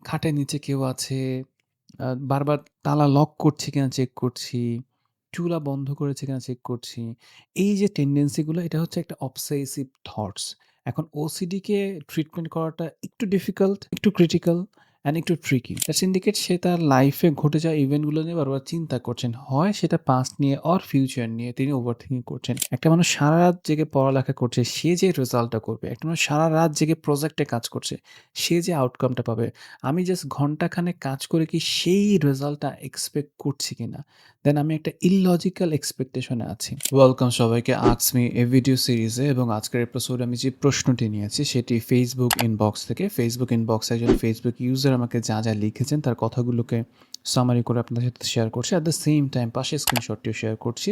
খাটের নিচে কেউ আছে। বারবার তালা লক করছে কিনা চেক করছি। চুলা বন্ধ করেছে কিনা চেক করছি। এই যে টেনডেন্সি গুলো এটা হচ্ছে একটা অবসেসিভ থটস। এখন ওসিডি কে ট্রিটমেন্ট করাটা একটু ডিফিকাল্ট, একটু ক্রিটিক্যাল অ্যান্ড একটু ট্রিকি। দ্যাটস ইন্ডিকেট সে তার লাইফে ঘটে যাওয়া ইভেন্ট গুলো নিয়ে বারবার চিন্তা করছেন। হয় সেটা পাস্ট নিয়ে অর ফিউচার নিয়ে তিনি ওভারথিংকিং করছেন। একটা মানুষ সারারাত জেগে পড়ালেখা করছে, সে যে রেজাল্টটা করবে। একটা মানুষ সারারাত জেগে প্রজেক্টে কাজ করছে, সে যে আউটকামটা পাবে। আমি জাস্ট ঘন্টাখানেক কাজ করে কি সেই রেজাল্টটা এক্সপেক্ট করছি কিনা? দেন আমি একটা ইললজিক্যাল এক্সপেকটেশন এ আছি। ওয়েলকাম সবাইকে আস্ক মি এ ভিডিও সিরিজে এবং আজকের এপিসোডে আমি যে প্রশ্নটি নিয়েছি সেটি ফেসবুক ইনবক্স থেকে। ফেসবুক ইনবক্সে একজন ফেসবুক ইউজার আমাকে যা লিখেছেন তার কথাগুলোকে সামারি করে আপনাদের সাথে শেয়ার করছি। অ্যাট দ্য সেম টাইম পাশে স্ক্রিনশটটিও শেয়ার করছি।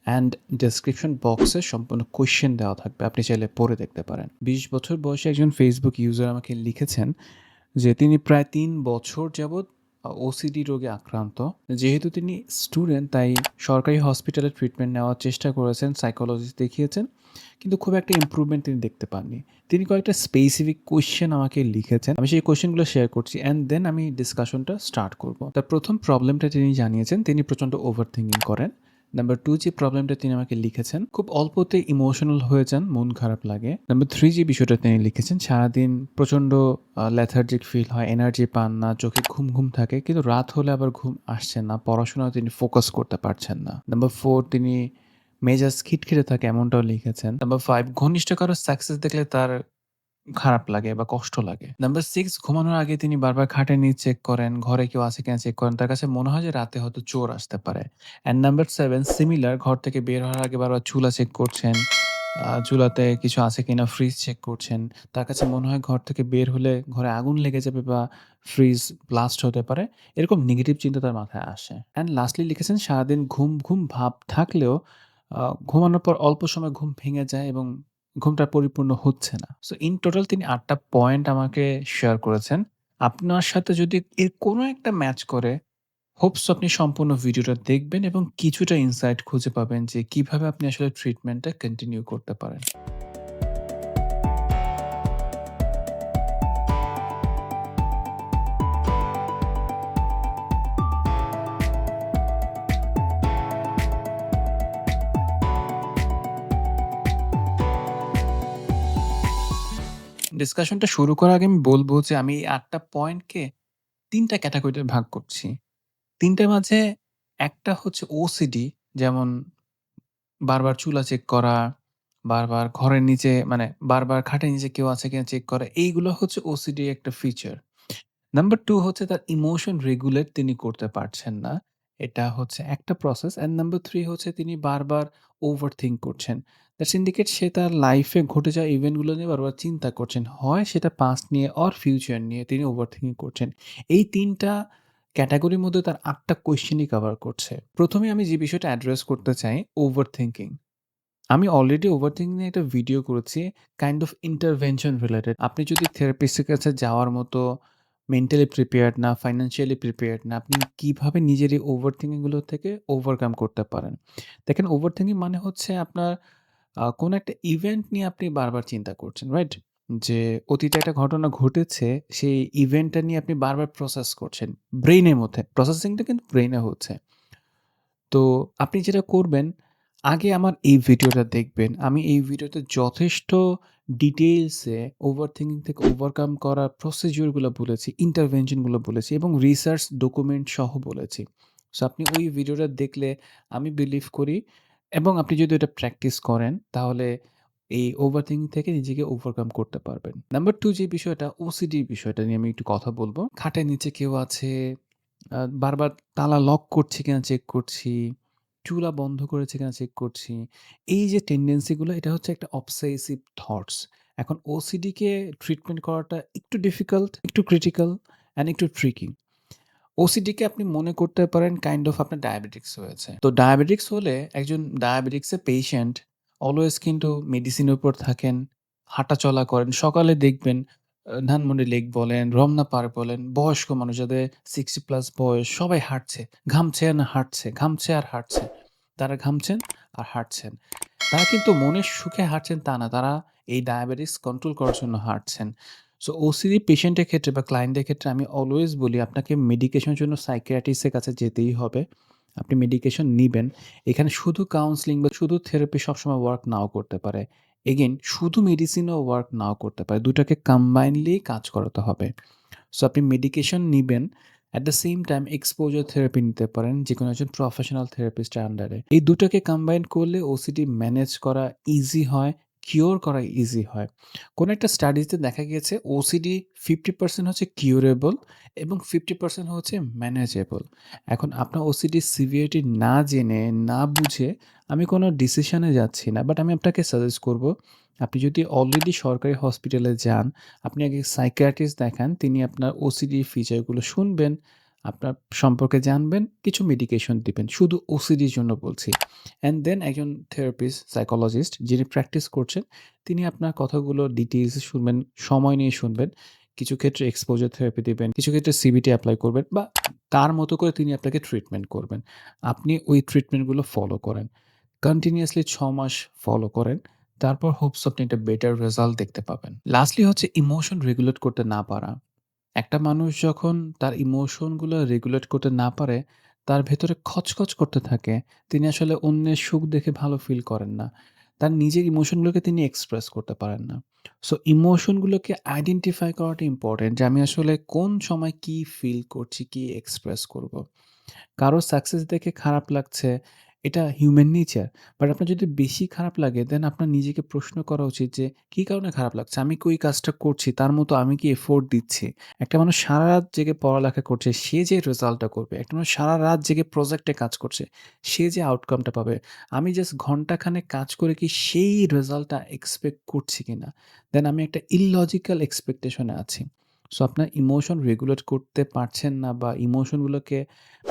অ্যান্ড ডেসক্রিপশন বক্সে সম্পূর্ণ কোয়েশ্চেন দেওয়া থাকবে, আপনি চাইলে পড়ে দেখতে পারেন। ২০ বছর বয়সে একজন ফেসবুক ইউজার আমাকে লিখেছেন যে তিনি প্রায় ৩ বছর যাবৎ ওসিডি রোগে আক্রান্ত। যেহেতু তিনি স্টুডেন্ট তাই সরকারি হসপিটালে ট্রিটমেন্ট নেওয়ার চেষ্টা করেছেন, সাইকোলজিস্ট দেখিয়েছেন। কিন্তু খুব একটা ইমপ্রুভমেন্ট তিনি দেখতে পাননি। তিনি কয়েকটা স্পেসিফিক কোয়েশ্চেন আমাকে লিখেছেন। আমি সেই কোয়েশ্চেনগুলো শেয়ার করছি অ্যান্ড দেন আমি ডিসকাশনটা স্টার্ট করব। তার প্রথম প্রবলেমটা তিনি জানিয়েছেন, তিনি প্রচণ্ড ওভারথিংকিং করেন। নাম্বার 2 যে প্রবলেমটা তিনি আমাকে লিখেছেন, খুব অল্পতে ইমোশনাল হয়ে যান, মন খারাপ লাগে। নাম্বার 3 যে বিষয়টা তিনি লিখেছেন, সারাদিন প্রচণ্ড লেথার্জিক ফিল হয়, এনার্জি পান না, চোখে ঘুম থাকে, কিন্তু রাত হলে আবার ঘুম আসছে না, পড়াশোনায় তিনি ফোকাস করতে পারছেন না। নাম্বার 4 তিনি মেজাজ খিটখিটে থাকে এমনটাও লিখেছেন। নাম্বার 5 ঘনিষ্ঠ কারো সাকসেস দেখলে তার খারাপ লাগে বা কষ্ট লাগে। নাম্বার 6 ঘুমানোর আগে তিনি বারবার খাটের নিচ চেক করেন, ঘরে কেউ আছে কিনা চেক করেন। তার কাছে মনে হয় যে রাতে হয়তো চোর আসতে পারে। অ্যান্ড নাম্বার 7 সিমিলার ঘর থেকে বের হওয়ার আগে বারবার চুলা চেক করছেন। চুলাতে কিছু আছে কিনা, ফ্রিজ চেক করছেন। তার কাছে মনে হয় ঘর থেকে বের হলে ঘরে আগুন লেগে যাবে বা ফ্রিজ ব্লাস্ট হতে পারে। এরকম নেগেটিভ চিন্তা তার মাথায় আসে। অ্যান্ড লাস্টলি লিখেছেন সারাদিন ঘুম ভাব থাকলেও ঘুমানোর পর অল্প সময় ঘুম ভেঙে যায় এবং ঘুমটা পরিপূর্ণ হচ্ছে না। সো ইন টোটাল তিনি ৮ টা পয়েন্ট আমাকে শেয়ার করেছেন। আপনার সাথে যদি এর কোনো একটা ম্যাচ করে, হোপস আপনি সম্পূর্ণ ভিডিওটা দেখবেন এবং কিছুটা ইনসাইট খুঁজে পাবেন যে কিভাবে আপনি আসলে ট্রিটমেন্টটা কন্টিনিউ করতে পারেন। ডিসকাশনটা শুরু করার আগে আমি বলব যে আমি এই ৮ টা পয়েন্টকে ৩ টা ক্যাটেগরিতে ভাগ করছি। ৩ টার মাঝে একটা হচ্ছে ওসিডি, যেমন বারবার চুলা চেক করা, বারবার ঘরের নিচে মানে বারবার খাটের নিচে কেউ আছে কিনা চেক করা। এইগুলো হচ্ছে ওসিডি এর একটা ফিচার। নাম্বার 2 হচ্ছে তার ইমোশন রেগুলেট তিনি করতে পারছেন না। এটা হচ্ছে একটা প্রসেস। অ্যান্ড নাম্বার 3 হচ্ছে তিনি বারবার ওভারথিংক করছেন। দ্যাটস ইন্ডিকেট সে তার লাইফে ঘটে যাওয়া ইভেন্ট গুলো নিয়ে বারবার চিন্তা করছেন। হয় সেটা পাস্ট নিয়ে অর ফিউচার নিয়ে তিনি ওভারথিংকিং করছেন। এই ৩ টা ক্যাটেগরির মধ্যে তার ৮ টা কোয়েশ্চেনই কভার করছে। ১ম এ আমি যে বিষয়টা অ্যাড্রেস করতে চাই, ওভারথিংকিং। আমি অলরেডি ওভারথিংকিং নিয়ে একটা ভিডিও করেছি, কাইন্ড অফ ইন্টারভেনশন রিলেটেড। আপনি যদি থেরাপিস্টের কাছে যাওয়ার মতো মেন্টালি প্রিপেয়ার্ড না, ফাইন্যান্সিয়ালি প্রিপেয়ার্ড না, আপনি কিভাবে নিজের এই ওভারথিংকিং গুলো থেকে ওভারকাম করতে পারেন। দেখেন, ওভারথিংকিং মানে হচ্ছে আপনার কোনো একটা ইভেন্ট নিয়ে আপনি বারবার চিন্তা করছেন, রাইট? যে অতীতে একটা ঘটনা ঘটেছে, সেই ইভেন্টটা নিয়ে আপনি বারবার প্রসেস করছেন। ব্রেইনের মধ্যে। প্রসেসিংটা কিন্তু ব্রেইনে হচ্ছে। তো আপনি যেটা করবেন, আগে আমার এই ভিডিওটা দেখবেন। আমি এই ভিডিওতে যথেষ্ট ডিটেইলসে ওভারথিংকিং থেকে ওভারকাম করার প্রসিডিউর গুলো বলেছি, ইন্টারভেনশন গুলো বলেছি এবং রিসার্চ ডকুমেন্ট সহ বলেছি। সো আপনি ওই ভিডিওটা দেখলে আমি বিলিভ করি এবং আপনি যদি ওটা প্র্যাকটিস করেন তাহলে এই ওভারথিংকিং থেকে নিজেকে ওভারকাম করতে পারবেন। নাম্বার 2 যে বিষয়টা, ওসিডি বিষয়টা নিয়ে আমি একটু কথা বলব। খাটের নিচে কেউ আছে, বারবার তালা লক করছে কিনা চেক করছি, চুলা বন্ধ করেছে কিনা চেক করছি। এই যে টেনডেন্সি গুলো এটা হচ্ছে একটা অবসেসিভ থটস। এখন ওসিডি কে ট্রিটমেন্ট করাটা একটু ডিফিকাল্ট, একটু ক্রিটিক্যাল অ্যান্ড একটু ট্রিকি। ওসিডি কে আপনি মনে করতে পারেন কাইন্ড অফ আপনার ডায়াবেটিকস হয়েছে। তো ডায়াবেটিকস হলে একজন ডায়াবেটিকস এর পেশেন্ট অলওয়েজ কিন্তু মেডিসিনের উপর থাকেন, হাঁটাচলা করেন। সকালে দেখবেন ধানমন্ডি লেক বলেন, রমনা পার্ক বলেন, বয়স্ক মানুষ যাদের 60 প্লাস বয়স সবাই হাঁটছে। ঘামছে আর হাঁটছে, ঘামছে আর হাঁটছে। তারা ঘামছেন আর হাঁটছেন। তারা কিন্তু মনের সুখে হাঁটছেন তা না। তারা এই ডায়াবেটিকস কন্ট্রোল করার জন্য হাঁটছেন। সো ওসিডি পেশেন্টের ক্ষেত্রে বা ক্লায়েন্টের ক্ষেত্রে আমি অলওয়েজ বলি আপনাকে মেডিকেশনের জন্য সাইকিয়াট্রিস্টের কাছে যেতেই হবে। আপনি মেডিকেশন নিবেন। এখানে শুধু কাউন্সেলিং বা শুধু থেরাপি সবসময় ওয়ার্ক নাও করতে পারে। এগেইন শুধু মেডিসিনও ওয়ার্ক নাও করতে পারে। ২ টাকে কম্বাইনলি কাজ করাতে হবে। সো আপনি মেডিকেশন নিবেন। At the same time exposure therapy নিতে পারেন যেকোনো একজন প্রফেশনাল থেরাপিস্টের আন্ডারে। এই ২ টাকে কম্বাইন করলে ওসিডি ম্যানেজ করা ইজি হয়, কিওর করা ইজি হয়। কোনো একটা স্টাডিতে দেখা গিয়েছে ওসিডি 50% হচ্ছে কিউরেবল এবং 50% হচ্ছে ম্যানেজেবল। এখন আপনার ওসিডির সিভিয়ারিটি না জেনে, না বুঝে আমি কোনো ডিসিশনে যাচ্ছি না। বাট আমি আপনাকে সাজেস্ট করব, আপনি যদি অলরেডি সরকারি হসপিটালে যান, আপনি আগে সাইকিয়াট্রিস্ট দেখান। তিনি আপনার ওসিডির ফিচারগুলো শুনবেন, আপনার সম্পর্কে জানবেন, কিছু মেডিকেশন দিবেন। শুধু ওসিডির জন্য বলছি। অ্যান্ড দেন একজন থেরাপিস্ট, সাইকোলজিস্ট যিনি প্র্যাকটিস করছেন, তিনি আপনার কথাগুলো ডিটেইলস শুনবেন, সময় নিয়ে শুনবেন। কিছু ক্ষেত্রে এক্সপোজার থেরাপি দিবেন, কিছু ক্ষেত্রে সিবিটি এপ্লাই করবেন বা তার মতো করে তিনি আপনাকে ট্রিটমেন্ট করবেন। আপনি ওই ট্রিটমেন্টগুলো ফলো করেন। কন্টিনিউয়াসলি ৬ মাস ফলো করেন। তারপর হোপস আপনি একটা বেটার রেজাল্ট দেখতে পাবেন। লাস্টলি হচ্ছে ইমোশন রেগুলেট করতে না পারা। একটা মানুষ যখন তার ইমোশনগুলো রেগুলেট করতে না পারে, তার ভেতরে খচখচ করতে থাকে, তিনি আসলে অন্যের সুখ দেখে ভালো ফিল করেন না। তার নিজের ইমোশনগুলোকে তিনি এক্সপ্রেস করতে পারেন না। সো ইমোশনগুলোকে আইডেন্টিফাই করাটা ইম্পোর্টেন্ট যে আমি আসলে কোন সময় কি ফিল করছি, কি এক্সপ্রেস করব। কারো সাকসেস দেখে খারাপ লাগছে, এটা হিউম্যান নেচার। বাট আপনার যদি বেশি খারাপ লাগে দেন আপনার নিজেকে প্রশ্ন করা উচিত যে, "কি কারণে খারাপ লাগছে? আমি কি ওই কাজটা করছি, তার মতো আমি কি এফোর্ট দিচ্ছি?" একটা মানুষ সারারাত জেগে পড়ালেখা করছে, সে যে রেজাল্টটা করবে। একটা মানুষ সারারাত জেগে প্রজেক্টে কাজ করছে, সে যে আউটকামটা পাবে। আমি জাস্ট ঘন্টাখানেক কাজ করে কি সেই রেজাল্টটা এক্সপেক্ট করছি কিনা? দেন আমি একটা ইললজিক্যাল এক্সপেকটেশন এ আছি। সো আপনার ইমোশন রেগুলেট করতে পারছেন না বা ইমোশনগুলোকে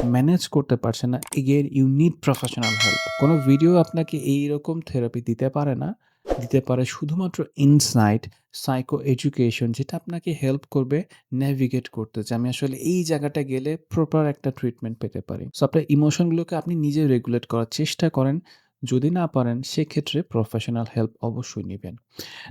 ম্যানেজ করতে পারছেন না, again you need professional help. কোনো ভিডিও আপনাকে এইরকম থেরাপি দিতে পারে না। দিতে পারে শুধুমাত্র ইনসাইট, সাইকো এডুকেশন যেটা আপনাকে হেল্প করবে নেভিগেট করতে যে আমি আসলে এই জায়গাটা গেলে প্রপার একটা ট্রিটমেন্ট পেতে পারি। সো আপনার ইমোশনগুলোকে আপনি নিজে রেগুলেট করার চেষ্টা করেন। যদি না পারেন সেক্ষেত্রে প্রফেশনাল হেল্প অবশ্যই নিবেন।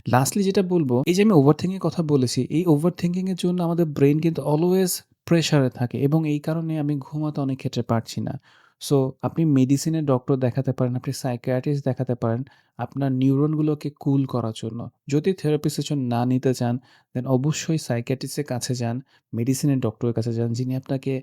লাস্টলি যেটা বলব, এই যে আমি ওভারথিংকিং এর কথা বলেছি, এই ওভারথিংকিং এর জন্য আমাদের ব্রেইন কিন্তু অলওয়েজ প্রেশারে থাকে এবং এই কারণে আমি ঘুমাতে অনেক ক্ষেত্রে পারছি না। সো আপনি মেডিসিনের ডক্টর দেখাতে পারেন, আপনি সাইকিয়াট্রিস্ট দেখাতে পারেন, আপনার নিউরনগুলোকে কুল করার জন্য। যদি থেরাপি সেশন না নিতে চান, দেন অবশ্যই সাইকিয়াট্রিস্টের কাছে যান, মেডিসিনের ডক্টরের কাছে যান, যিনি আপনাকে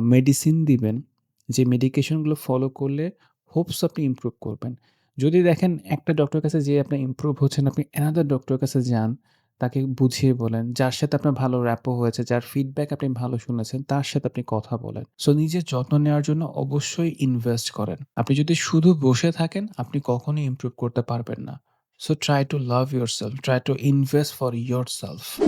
মেডিসিন দিবেন, যে মেডিকেশনগুলো ফলো করলে হোপস আপনি ইমপ্রুভ করবেন। যদি দেখেন একটা ডক্টরের কাছে যেয়ে আপনি ইমপ্রুভ হচ্ছেন, আপনি অ্যানাদার ডক্টরের কাছে যান, তাকে বুঝিয়ে বলেন, যার সাথে আপনার ভালো র‍্যাপো হয়েছে, যার ফিডব্যাক আপনি ভালো শুনেছেন, তার সাথে আপনি কথা বলেন। সো নিজের যত্ন নেওয়ার জন্য অবশ্যই ইনভেস্ট করেন। আপনি যদি শুধু বসে থাকেন, আপনি কখনোই ইমপ্রুভ করতে পারবেন না। So try to love yourself, try to invest for yourself.